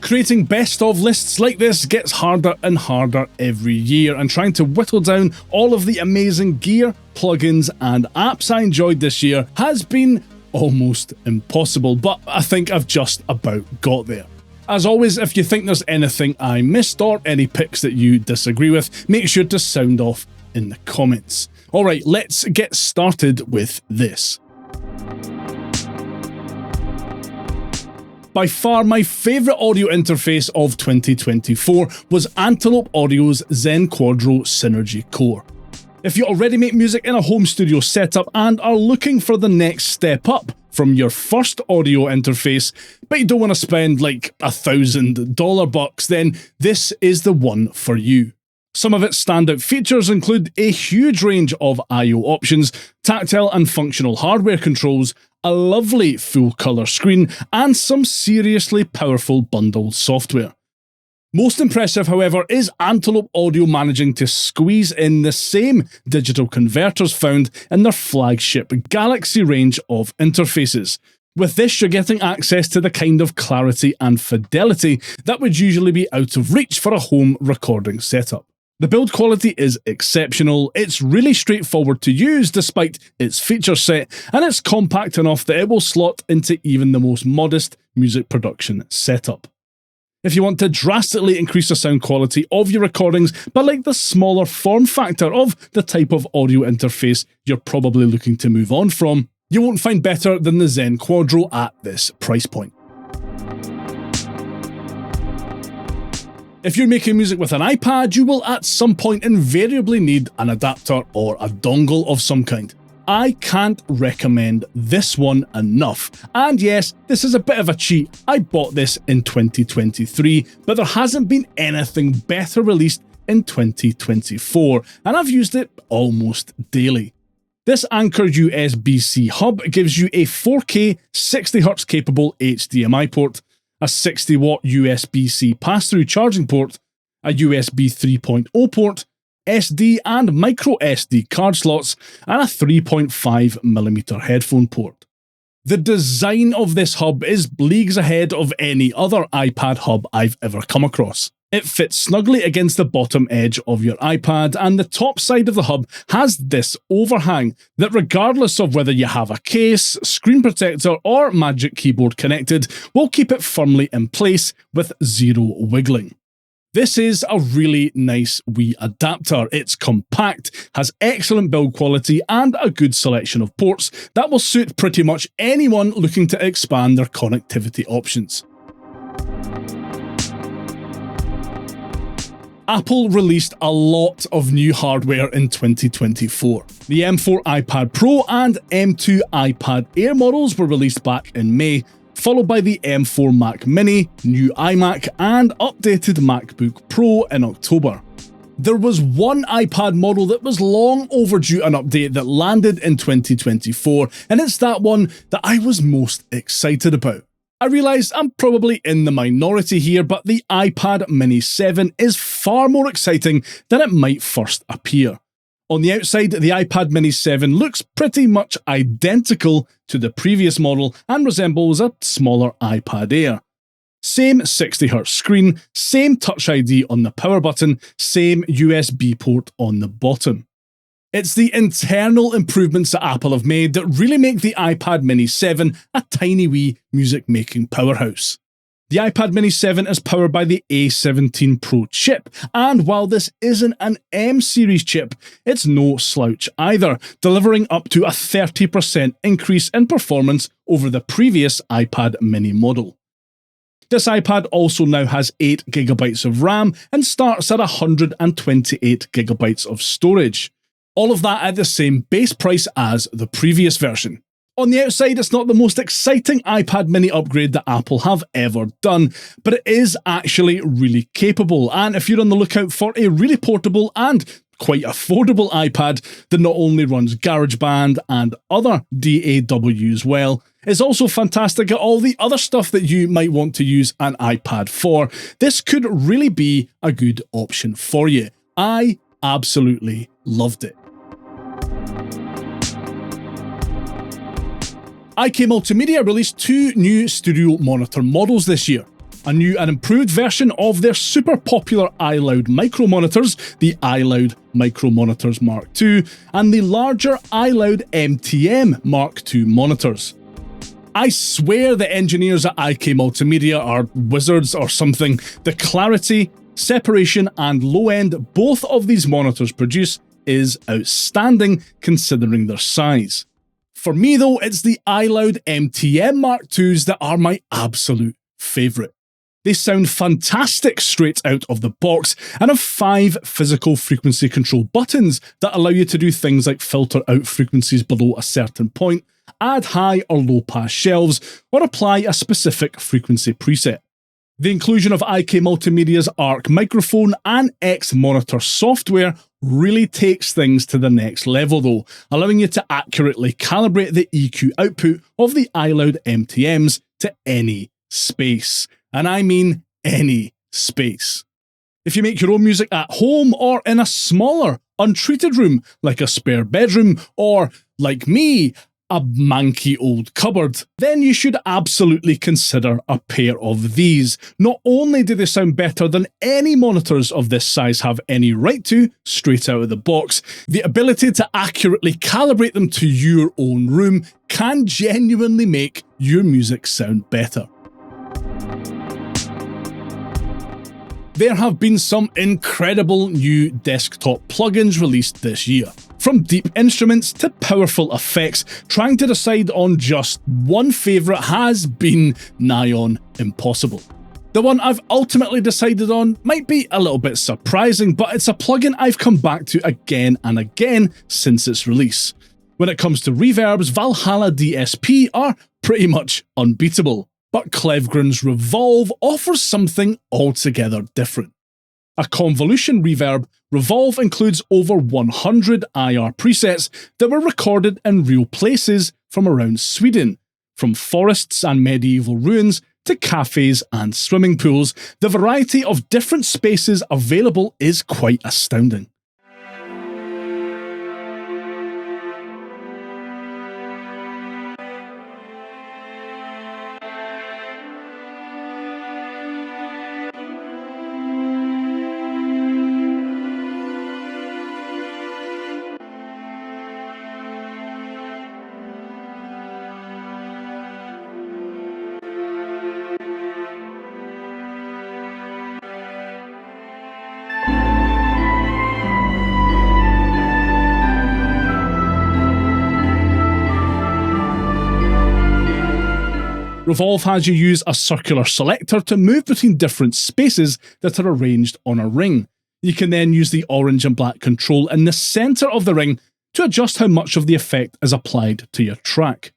Creating best of lists like this gets harder and harder every year, and trying to whittle down all of the amazing gear, plugins and apps I enjoyed this year has been almost impossible, but I think I've just about got there. As always, if you think there's anything I missed or any picks that you disagree with, make sure to sound off in the comments. Alright, let's get started with this. By far my favourite audio interface of 2024 was Antelope Audio's Zen Quadro Synergy Core. If you already make music in a home studio setup and are looking for the next step up from your first audio interface, but you don't want to spend like $1,000 then this is the one for you. Some of its standout features include a huge range of I/O options, tactile and functional hardware controls, a lovely full-colour screen, and some seriously powerful bundled software. Most impressive, however, is Antelope Audio managing to squeeze in the same digital converters found in their flagship Galaxy range of interfaces. With this, you're getting access to the kind of clarity and fidelity that would usually be out of reach for a home recording setup. The build quality is exceptional, it's really straightforward to use despite its feature set, and it's compact enough that it will slot into even the most modest music production setup. If you want to drastically increase the sound quality of your recordings, but like the smaller form factor of the type of audio interface you're probably looking to move on from, you won't find better than the Zen Quadro at this price point. If you're making music with an iPad, you will at some point invariably need an adapter or a dongle of some kind. I can't recommend this one enough. And yes, this is a bit of a cheat. I bought this in 2023, but there hasn't been anything better released in 2024, and I've used it almost daily. This Anker USB-C hub gives you a 4K 60Hz capable HDMI port, a 60-watt USB-C pass-through charging port, a USB 3.0 port, SD and micro SD card slots, and a 3.5mm headphone port. The design of this hub is leagues ahead of any other iPad hub I've ever come across. It fits snugly against the bottom edge of your iPad, and the top side of the hub has this overhang that, regardless of whether you have a case, screen protector or Magic Keyboard connected, will keep it firmly in place with zero wiggling. This is a really nice wee adapter. It's compact, has excellent build quality and a good selection of ports that will suit pretty much anyone looking to expand their connectivity options. Apple released a lot of new hardware in 2024. The M4 iPad Pro and M2 iPad Air models were released back in May, followed by the M4 Mac Mini, new iMac, and updated MacBook Pro in October. There was one iPad model that was long overdue an update that landed in 2024, and it's that one that I was most excited about. I realise I'm probably in the minority here, but the iPad Mini 7 is far more exciting than it might first appear. On the outside, the iPad Mini 7 looks pretty much identical to the previous model and resembles a smaller iPad Air. Same 60Hz screen, same Touch ID on the power button, same USB port on the bottom. It's the internal improvements that Apple have made that really make the iPad Mini 7 a tiny wee music-making powerhouse. The iPad Mini 7 is powered by the A17 Pro chip, and while this isn't an M-series chip, it's no slouch either, delivering up to a 30% increase in performance over the previous iPad Mini model. This iPad also now has 8GB of RAM and starts at 128GB of storage. All of that at the same base price as the previous version. On the outside, it's not the most exciting iPad Mini upgrade that Apple have ever done, but it is actually really capable, and if you're on the lookout for a really portable and quite affordable iPad that not only runs GarageBand and other DAWs well, is also fantastic at all the other stuff that you might want to use an iPad for, this could really be a good option for you. I absolutely loved it. IK Multimedia released two new studio monitor models this year. a new and improved version of their super popular iLoud micro monitors, the iLoud Micro Monitors Mark II, and the larger iLoud MTM Mark II monitors. I swear the engineers at IK Multimedia are wizards or something. The clarity, separation, and low end both of these monitors produce is outstanding considering their size. For me though, it's the iLoud MTM Mark IIs that are my absolute favourite. They sound fantastic straight out of the box and have 5 physical frequency control buttons that allow you to do things like filter out frequencies below a certain point, add high or low pass shelves, or apply a specific frequency preset. The inclusion of IK Multimedia's ARC microphone and X Monitor software really takes things to the next level though, allowing you to accurately calibrate the EQ output of the iLoud MTMs to any space. And I mean any space. If you make your own music at home or in a smaller, untreated room, like a spare bedroom, or, like me, a manky old cupboard, then you should absolutely consider a pair of these. Not only do they sound better than any monitors of this size have any right to, straight out of the box, the ability to accurately calibrate them to your own room can genuinely make your music sound better. There have been some incredible new desktop plugins released this year. From deep instruments to powerful effects, trying to decide on just one favourite has been nigh on impossible. The one I've ultimately decided on might be a little bit surprising, but it's a plugin I've come back to again and again since its release. When it comes to reverbs, Valhalla DSP are pretty much unbeatable. But Klevgrand's Revolv offers something altogether different. A convolution reverb, Revolv includes over 100 IR presets that were recorded in real places from around Sweden. From forests and medieval ruins to cafes and swimming pools, the variety of different spaces available is quite astounding. Revolv has you use a circular selector to move between different spaces that are arranged on a ring. You can then use the orange and black control in the centre of the ring to adjust how much of the effect is applied to your track.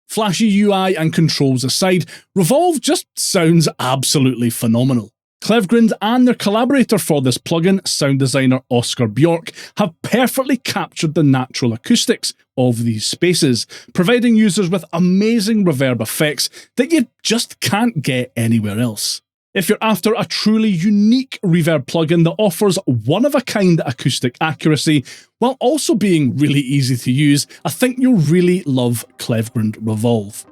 Flashy UI and controls aside, Revolv just sounds absolutely phenomenal. Klevgrand and their collaborator for this plugin, sound designer Oscar Bjork, have perfectly captured the natural acoustics of these spaces, providing users with amazing reverb effects that you just can't get anywhere else. If you're after a truly unique reverb plugin that offers one-of-a-kind acoustic accuracy, while also being really easy to use, I think you'll really love Klevgrand Revolv.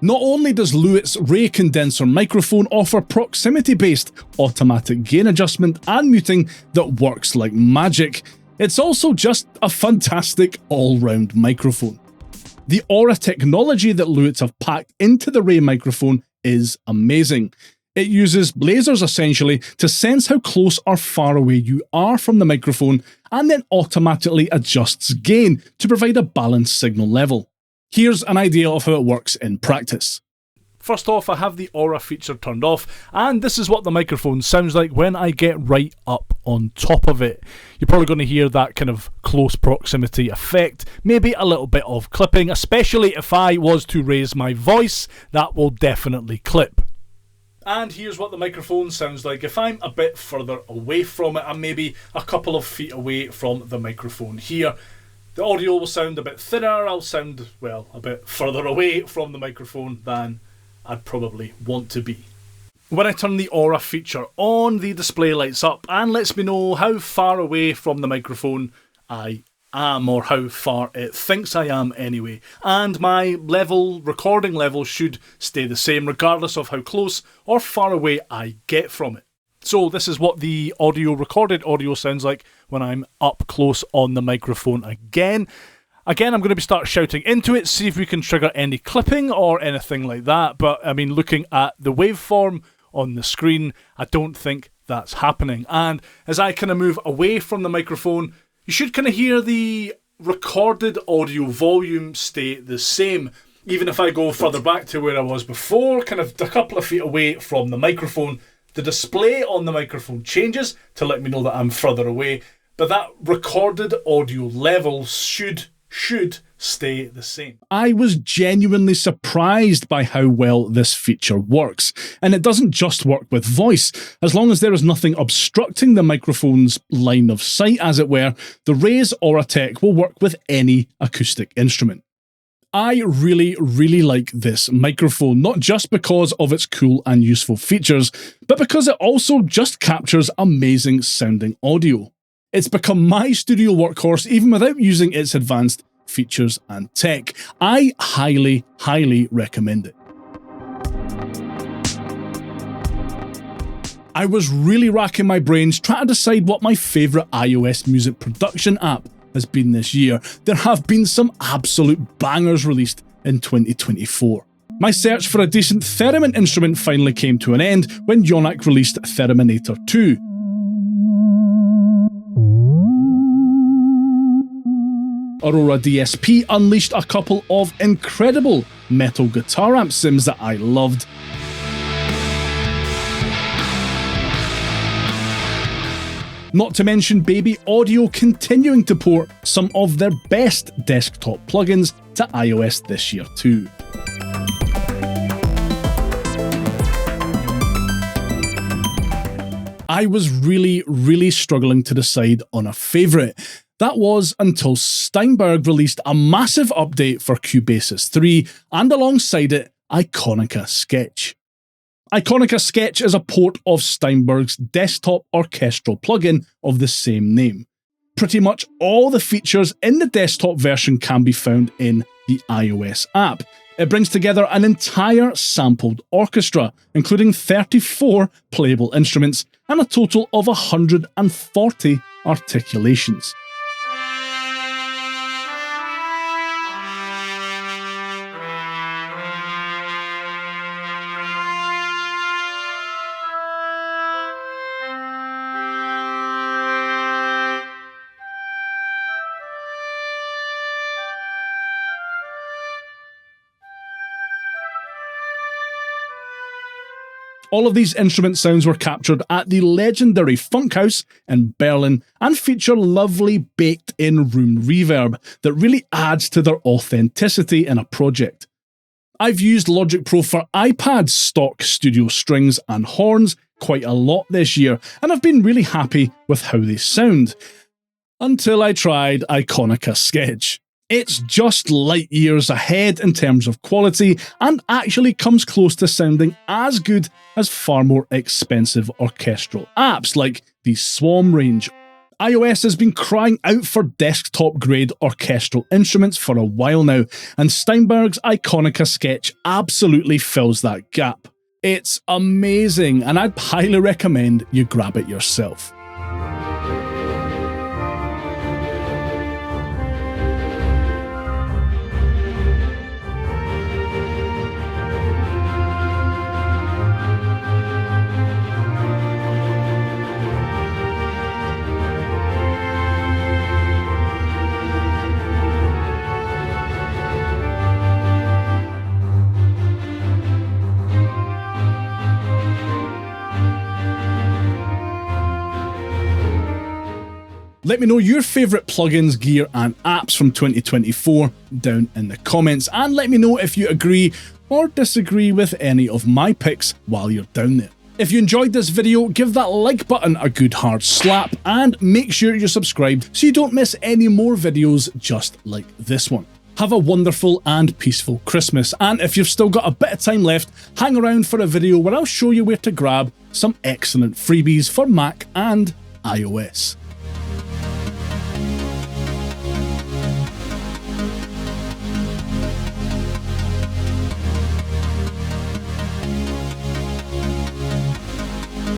Not only does LEWITT's Ray condenser microphone offer proximity-based automatic gain adjustment and muting that works like magic, it's also just a fantastic all-round microphone. The Aura technology that LEWITT have packed into the Ray microphone is amazing. It uses lasers essentially to sense how close or far away you are from the microphone and then automatically adjusts gain to provide a balanced signal level. Here's an idea of how it works in practice. First off, I have the Aura feature turned off, and this is what the microphone sounds like when I get right up on top of it. You're probably going to hear that kind of close proximity effect, maybe a little bit of clipping, especially if I was to raise my voice, that will definitely clip. And here's what the microphone sounds like if I'm a bit further away from it. I'm maybe a couple of feet away from the microphone here. The audio will sound a bit thinner, I'll sound, well, a bit further away from the microphone than I'd probably want to be. When I turn the Aura feature on, the display lights up and lets me know how far away from the microphone I am, or how far it thinks I am anyway, and my recording level should stay the same regardless of how close or far away I get from it. So this is what the recorded audio sounds like when I'm up close on the microphone again. Again, I'm going to start shouting into it, see if we can trigger any clipping or anything like that, but I mean, looking at the waveform on the screen, I don't think that's happening. And as I kind of move away from the microphone, you should kind of hear the recorded audio volume stay the same. Even if I go further back to where I was before, kind of a couple of feet away from the microphone, the display on the microphone changes to let me know that I'm further away, but that recorded audio level should stay the same. I was genuinely surprised by how well this feature works. And it doesn't just work with voice. As long as there is nothing obstructing the microphone's line of sight, as it were, the Ray's Auratech will work with any acoustic instrument. I really, really like this microphone, not just because of its cool and useful features, but because it also just captures amazing sounding audio. It's become my studio workhorse even without using its advanced features and tech. I highly, highly recommend it. I was really racking my brains trying to decide what my favourite iOS music production app has been this year. There have been some absolute bangers released in 2024. My search for a decent theremin instrument finally came to an end when Yonak released Thereminator 2. Aurora DSP unleashed a couple of incredible metal guitar amp sims that I loved. Not to mention Baby Audio continuing to port some of their best desktop plugins to iOS this year too. I was really struggling to decide on a favourite. That was until Steinberg released a massive update for Cubasis 3 and alongside it, Iconica Sketch. Iconica Sketch is a port of Steinberg's desktop orchestral plugin of the same name. Pretty much all the features in the desktop version can be found in the iOS app. It brings together an entire sampled orchestra, including 34 playable instruments and a total of 140 articulations. All of these instrument sounds were captured at the legendary Funkhaus in Berlin and feature lovely baked-in room reverb that really adds to their authenticity in a project. I've used Logic Pro for iPad's stock studio strings and horns quite a lot this year, and I've been really happy with how they sound. Until I tried Iconica Sketch. It's just light years ahead in terms of quality and actually comes close to sounding as good as far more expensive orchestral apps like the Swarm range. iOS has been crying out for desktop-grade orchestral instruments for a while now, and Steinberg's Iconica Sketch absolutely fills that gap. It's amazing, and I'd highly recommend you grab it yourself. Let me know your favourite plugins, gear and apps from 2024 down in the comments, and let me know if you agree or disagree with any of my picks while you're down there. If you enjoyed this video, give that like button a good hard slap and make sure you're subscribed so you don't miss any more videos just like this one. Have a wonderful and peaceful Christmas, and if you've still got a bit of time left, hang around for a video where I'll show you where to grab some excellent freebies for Mac and iOS.